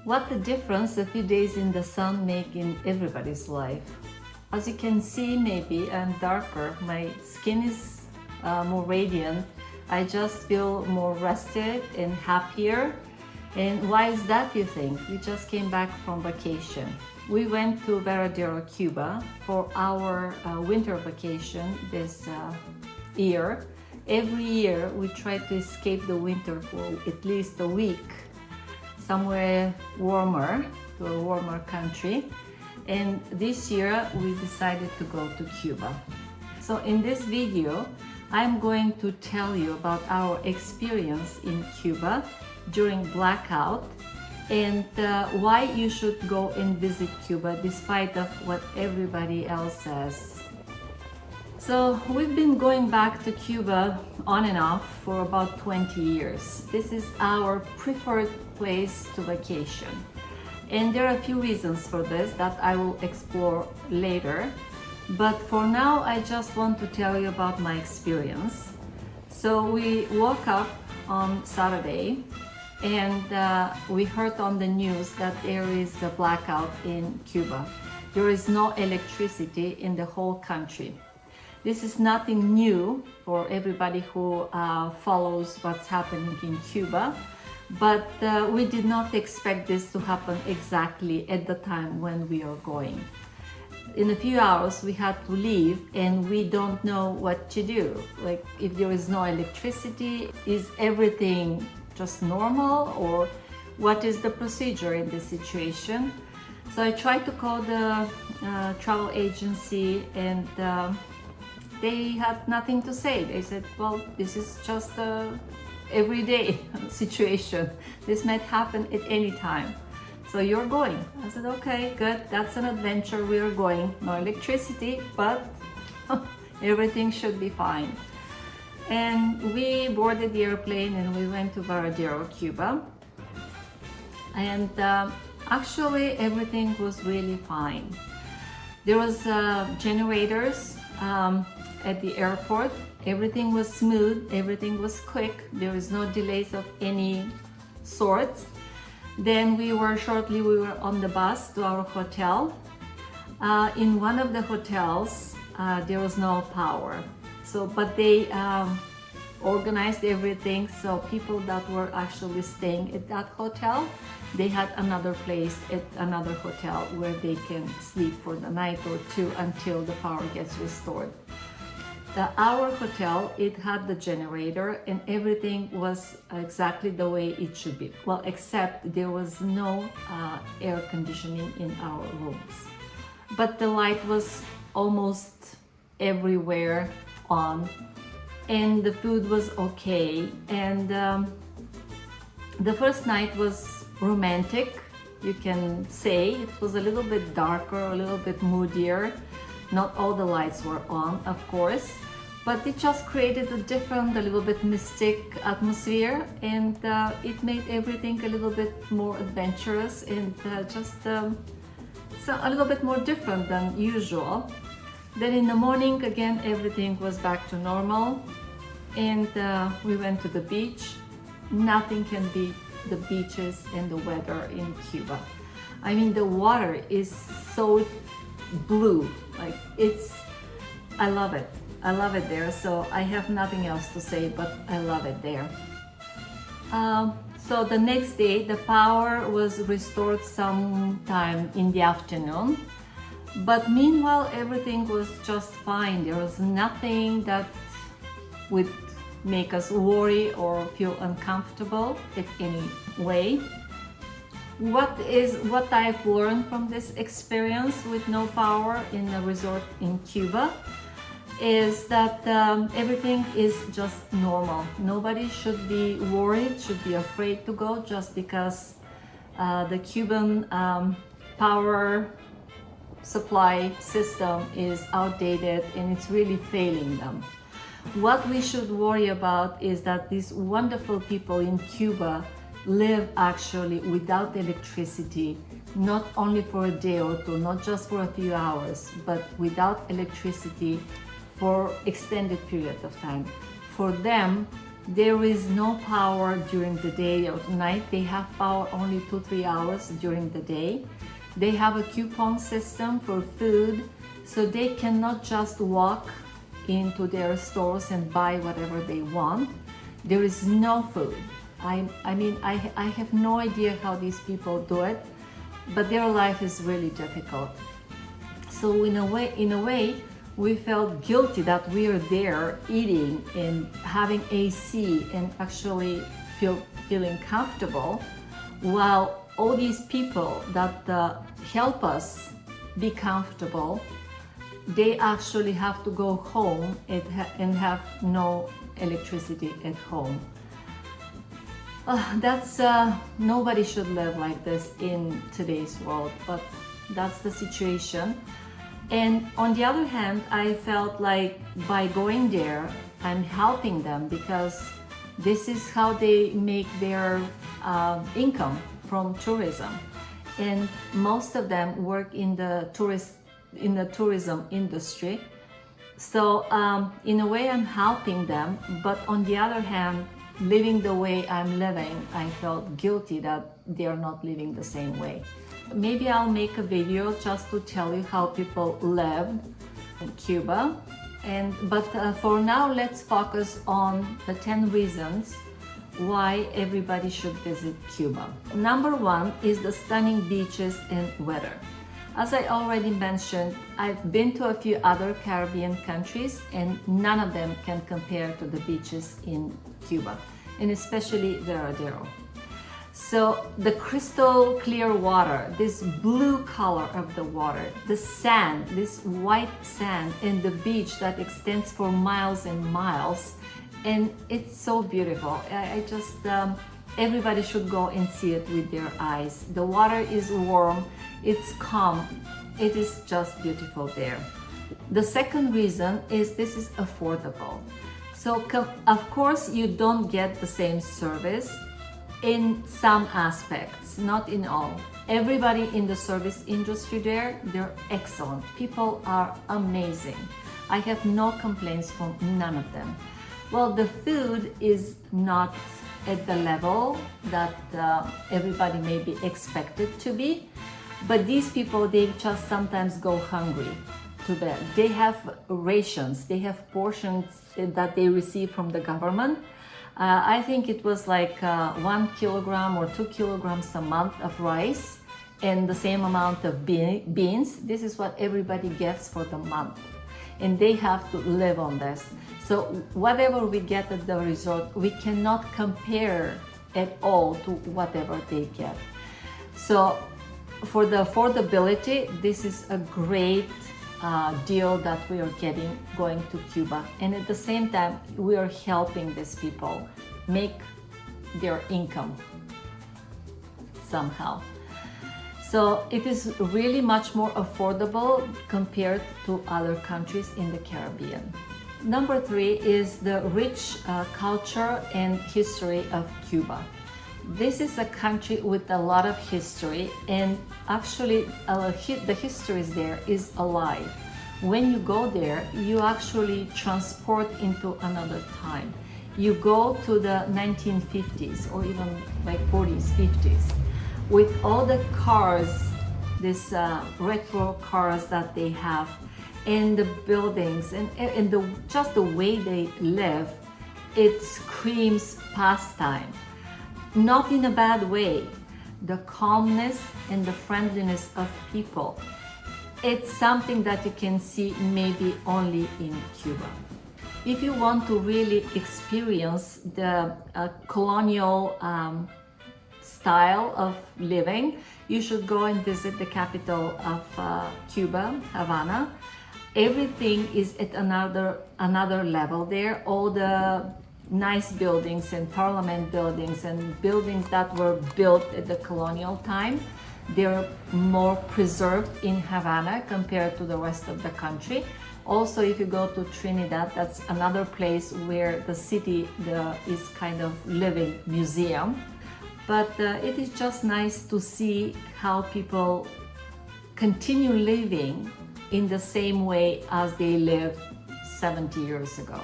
What the difference a few days in the sun make in everybody's life. As you can see, maybe I'm darker, my skin is more radiant, I just feel more rested and happier. And why is that, you think? We just came back from vacation. We went to Varadero, Cuba for our winter vacation this year. Every year we try to escape the winter for at least a week, somewhere warmer, to a warmer country. And this year we decided to go to Cuba. So in this video, I'm going to tell you about our experience in Cuba during blackout and why you should go and visit Cuba despite of what everybody else says. So we've been going back to Cuba on and off for about 20 years. This is our preferred place to vacation. And there are a few reasons for this that I will explore later. But for now, I just want to tell you about my experience. So we woke up on Saturday and we heard on the news that there is a blackout in Cuba. There is no electricity in the whole country. This is nothing new for everybody who follows what's happening in Cuba, but we did not expect this to happen exactly at the time when we are going. In a few hours we had to leave and we don't know what to do. Like, if there is no electricity, is everything just normal, or what is the procedure in this situation? So I tried to call the travel agency and they had nothing to say. They said, well, this is just a everyday situation. This might happen at any time. So you're going. I said, okay, good. That's an adventure. We are going. No electricity, but everything should be fine. And we boarded the airplane and we went to Varadero, Cuba. And actually everything was really fine. There was generators at the airport. Everything was smooth, everything was quick, there was no delays of any sorts. Then we were on the bus to our hotel. In one of the hotels there was no power, but they organized everything, so people that were actually staying at that hotel, they had another place at another hotel where they can sleep for the night or two until the power gets restored. Our hotel, it had the generator and everything was exactly the way it should be. Well, except there was no air conditioning in our rooms. But the light was almost everywhere on and the food was okay. And the first night was romantic, you can say. It was a little bit darker, a little bit moodier. Not all the lights were on, of course, but it just created a different, a little bit mystic atmosphere, and it made everything a little bit more adventurous and so a little bit more different than usual. Then in the morning, again, everything was back to normal, and we went to the beach. Nothing can beat the beaches and the weather in Cuba. I mean, the water is so blue, like I love it. I love it there, so I have nothing else to say, but I love it there. So the next day, the power was restored sometime in the afternoon, but meanwhile, everything was just fine. There was nothing that would make us worry or feel uncomfortable in any way. What I've learned from this experience with no power in a resort in Cuba is that everything is just normal. Nobody should be worried, should be afraid to go just because the Cuban power supply system is outdated and it's really failing them. What we should worry about is that these wonderful people in Cuba live actually without electricity, not only for a day or two, not just for a few hours, but without electricity for extended period of time. For them, There is no power during the day or night. They have power only 2-3 hours during the day. They have a coupon system for food, so they cannot just walk into their stores and buy whatever they want. There is no food. I mean, I have no idea how these people do it, but their life is really difficult. So in a way, we felt guilty that we are there eating and having AC and actually feeling comfortable, while all these people that help us be comfortable, they actually have to go home and have no electricity at home. Nobody should live like this in today's world, but that's the situation. And on the other hand, I felt like by going there, I'm helping them, because this is how they make their income from tourism. And most of them work in the tourism industry. So in a way, I'm helping them, but on the other hand, living the way I'm living, I felt guilty that they are not living the same way. Maybe I'll make a video just to tell you how people live in Cuba. But for now, let's focus on the 10 reasons why everybody should visit Cuba. Number 1 is the stunning beaches and weather. As I already mentioned, I've been to a few other Caribbean countries, and none of them can compare to the beaches in Cuba, and especially Veradero. So the crystal clear water, this blue color of the water, the sand, this white sand, and the beach that extends for miles and miles, and it's so beautiful. Everybody should go and see it with their eyes. The water is warm, it's calm, it is just beautiful there. The second reason is this is affordable. So of course you don't get the same service in some aspects, not in all. Everybody in the service industry there, they're excellent. People are amazing. I have no complaints from none of them. Well, the food is not at the level that everybody may be expected to be, but these people, they just sometimes go hungry to bed. They have rations, they have portions that they receive from the government. I think it was like 1 kilogram or 2 kilograms a month of rice and the same amount of beans. This is what everybody gets for the month, and they have to live on this. So whatever we get at the resort, we cannot compare at all to whatever they get. So for the affordability, this is a great deal that we are getting going to Cuba. And at the same time, we are helping these people make their income somehow. So it is really much more affordable compared to other countries in the Caribbean. Number 3 is the rich culture and history of Cuba. This is a country with a lot of history, and actually the history there is alive. When you go there, you actually transport into another time. You go to the 1950s or even like 40s, 50s, with all the cars, these retro cars that they have, and the buildings and just the way they live. It screams pastime. Not in a bad way. The calmness and the friendliness of people. It's something that you can see maybe only in Cuba. If you want to really experience the colonial style of living, you should go and visit the capital of Cuba, Havana. Everything is at another level there. All the nice buildings and parliament buildings and buildings that were built at the colonial time, they're more preserved in Havana compared to the rest of the country. Also, if you go to Trinidad, that's another place where the city is kind of living museum. But it is just nice to see how people continue living in the same way as they lived 70 years ago.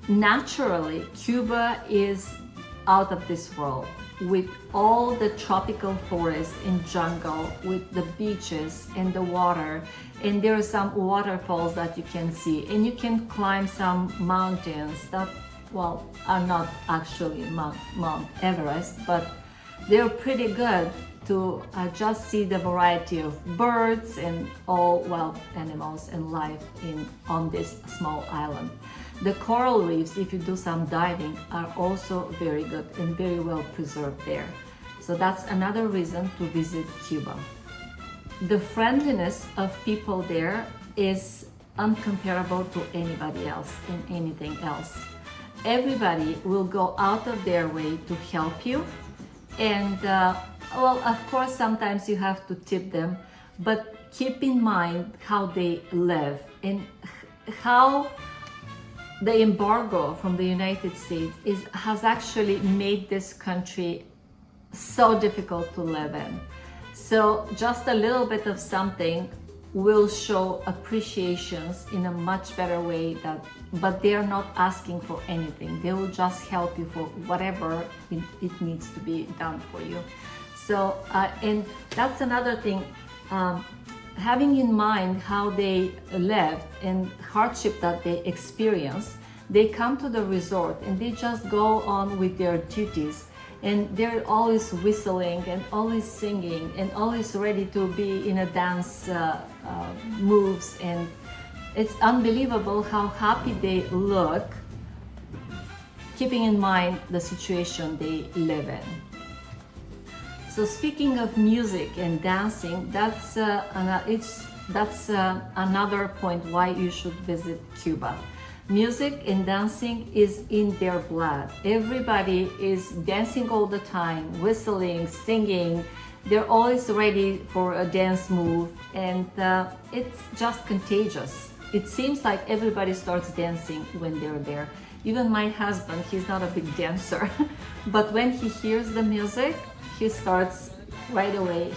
Naturally, Cuba is out of this world, with all the tropical forests and jungle, with the beaches and the water, and there are some waterfalls that you can see, and you can climb some mountains that, well, are not actually Mount Everest, but they're pretty good to just see the variety of birds and all wild animals and life on this small island. The coral reefs, if you do some diving, are also very good and very well preserved there. So that's another reason to visit Cuba. The friendliness of people there is uncomparable to anybody else and anything else. Everybody will go out of their way to help you, and well, of course, sometimes you have to tip them, but keep in mind how they live and how the embargo from the United States has actually made this country so difficult to live in. So just a little bit of something will show appreciations in a much better way, but they are not asking for anything. They will just help you for whatever it needs to be done for you. So, and that's another thing, having in mind how they lived and hardship that they experience, they come to the resort and they just go on with their duties, and they're always whistling and always singing and always ready to be in a dance moves, and it's unbelievable how happy they look, keeping in mind the situation they live in. So speaking of music and dancing, that's another point why you should visit Cuba. Music and dancing is in their blood. Everybody is dancing all the time, whistling, singing. They're always ready for a dance move, and it's just contagious. It seems like everybody starts dancing when they're there. Even my husband, he's not a big dancer, but when he hears the music, he starts right away,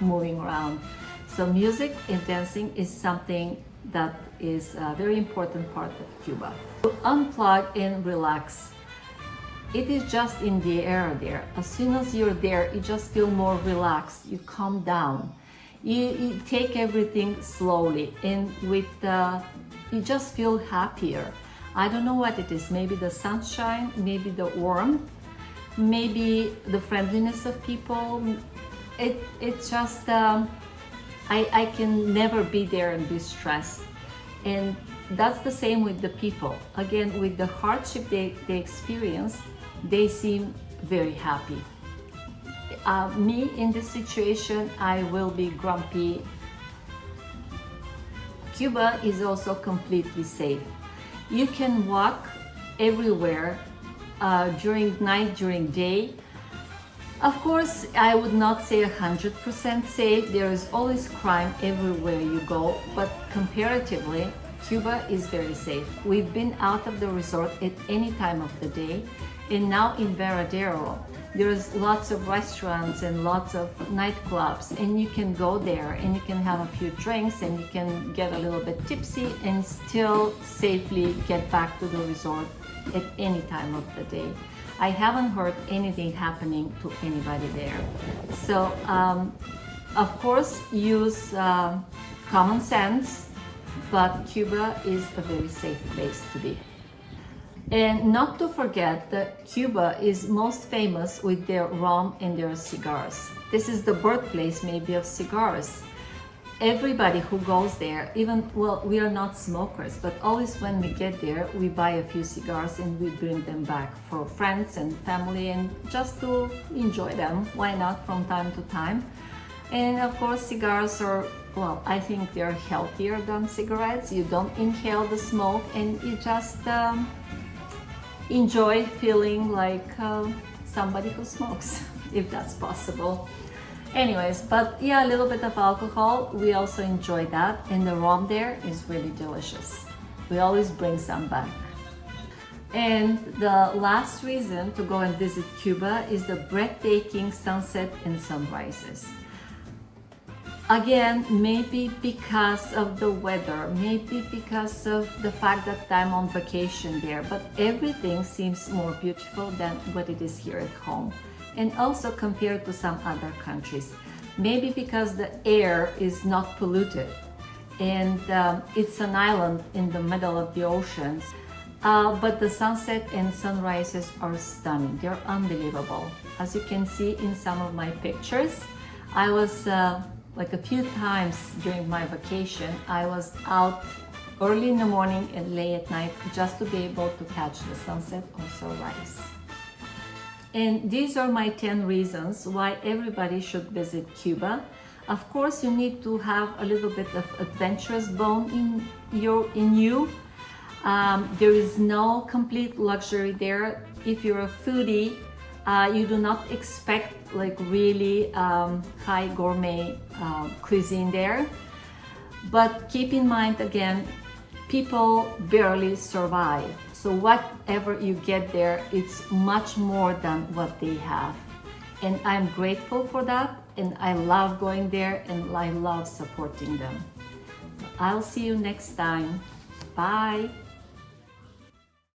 moving around. So music and dancing is something that is a very important part of Cuba. To unplug and relax. It is just in the air there. As soon as you're there, you just feel more relaxed, you calm down. You take everything slowly, and you just feel happier. I don't know what it is, maybe the sunshine, maybe the warmth, maybe the friendliness of people. It's just, I can never be there and be stressed. And that's the same with the people. Again, with the hardship they experience, they seem very happy. Me in this situation, I will be grumpy. Cuba is also completely safe. You can walk everywhere during night, during day. Of course, I would not say 100% safe. There is always crime everywhere you go, but comparatively, Cuba is very safe. We've been out of the resort at any time of the day, and now in Varadero, there's lots of restaurants and lots of nightclubs, and you can go there and you can have a few drinks and you can get a little bit tipsy and still safely get back to the resort at any time of the day. I haven't heard anything happening to anybody there. So, of course, use common sense, but Cuba is a very safe place to be. And not to forget that Cuba is most famous with their rum and their cigars. This is the birthplace maybe of cigars. Everybody who goes there, even, well, we are not smokers, but always when we get there, we buy a few cigars and we bring them back for friends and family and just to enjoy them. Why not from time to time? And of course, cigars are, well, I think they're healthier than cigarettes. You don't inhale the smoke and you just enjoy feeling like somebody who smokes, if that's possible. Anyways, but yeah, a little bit of alcohol, we also enjoy that, and the rum there is really delicious. We always bring some back. And the last reason to go and visit Cuba is the breathtaking sunset and sunrises. Again, maybe because of the weather, maybe because of the fact that I'm on vacation there, but everything seems more beautiful than what it is here at home. And also compared to some other countries. Maybe because the air is not polluted and it's an island in the middle of the oceans. But the sunset and sunrises are stunning. They're unbelievable. As you can see in some of my pictures, I was like a few times during my vacation, I was out early in the morning and late at night just to be able to catch the sunset or sunrise. And these are my 10 reasons why everybody should visit Cuba. Of course, you need to have a little bit of adventurous bone in you. There is no complete luxury there. If you're a foodie, you do not expect like really high gourmet cuisine there. But keep in mind again, people barely survive. So whatever you get there, it's much more than what they have. And I'm grateful for that. And I love going there and I love supporting them. I'll see you next time. Bye.